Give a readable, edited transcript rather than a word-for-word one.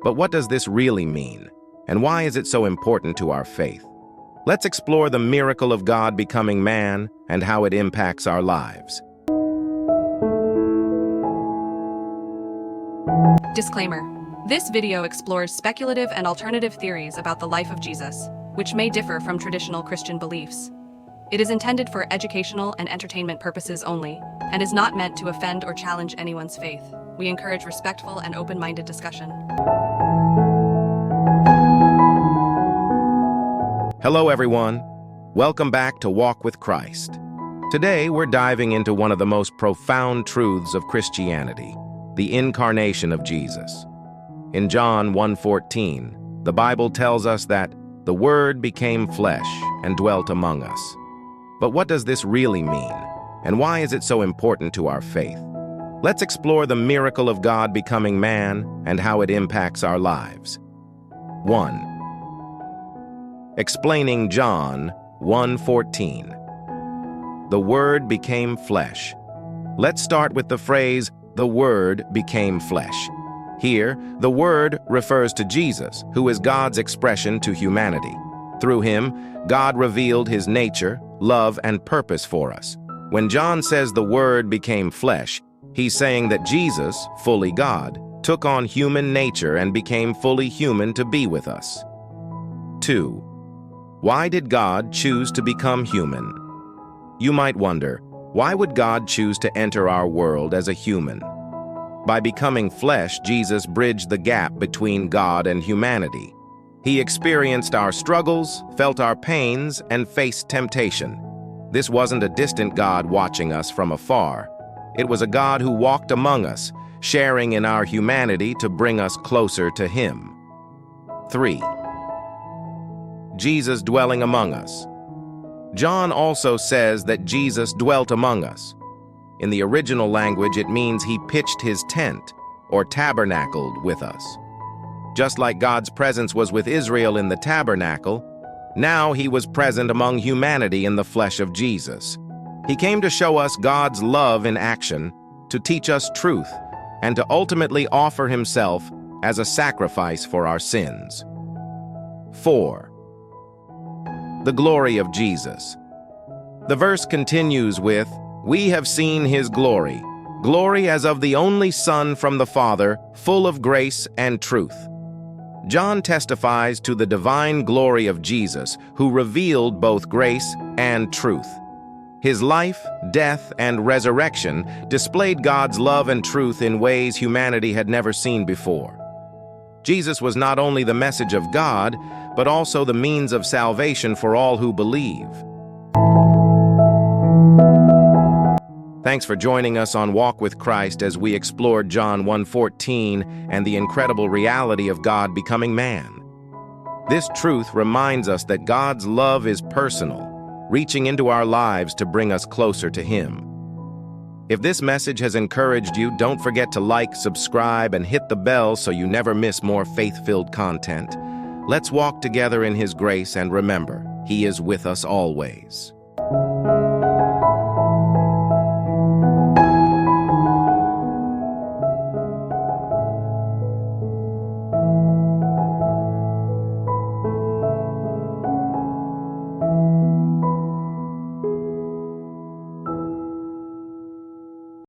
But what does this really mean? And why is it so important to our faith? Let's explore the miracle of God becoming man and how it impacts our lives. Disclaimer. This video explores speculative and alternative theories about the life of Jesus, which may differ from traditional Christian beliefs. It is intended for educational and entertainment purposes only, and is not meant to offend or challenge anyone's faith. We encourage respectful and open-minded discussion. Hello, everyone. Welcome back to Walk with Christ. Today, we're diving into one of the most profound truths of Christianity, the incarnation of Jesus. In John 1:14, the Bible tells us that the Word became flesh and dwelt among us. But what does this really mean? And why is it so important to our faith? Let's explore the miracle of God becoming man and how it impacts our lives. 1. Explaining John 1:14. The Word became flesh. Let's start with the phrase, the Word became flesh. Here, the Word refers to Jesus, who is God's expression to humanity. Through him, God revealed his nature, love, and purpose for us. When John says the Word became flesh, he's saying that Jesus, fully God, took on human nature and became fully human to be with us. 2. Why did God choose to become human? You might wonder, why would God choose to enter our world as a human? By becoming flesh, Jesus bridged the gap between God and humanity. He experienced our struggles, felt our pains, and faced temptation. This wasn't a distant God watching us from afar. It was a God who walked among us, sharing in our humanity to bring us closer to him. 3. Jesus dwelling among us. John also says that Jesus dwelt among us. In the original language, it means he pitched his tent, or tabernacled with us. Just like God's presence was with Israel in the tabernacle, now he was present among humanity in the flesh of Jesus. He came to show us God's love in action, to teach us truth, and to ultimately offer himself as a sacrifice for our sins. 4. The glory of Jesus. The verse continues with, "We have seen his glory, glory as of the only Son from the Father, full of grace and truth." John testifies to the divine glory of Jesus, who revealed both grace and truth. His life, death, and resurrection displayed God's love and truth in ways humanity had never seen before. Jesus was not only the message of God, but also the means of salvation for all who believe. Thanks for joining us on Walk with Christ as we explored John 1:14 and the incredible reality of God becoming man. This truth reminds us that God's love is personal, reaching into our lives to bring us closer to him. If this message has encouraged you, don't forget to like, subscribe, and hit the bell so you never miss more faith-filled content. Let's walk together in his grace and remember, he is with us always.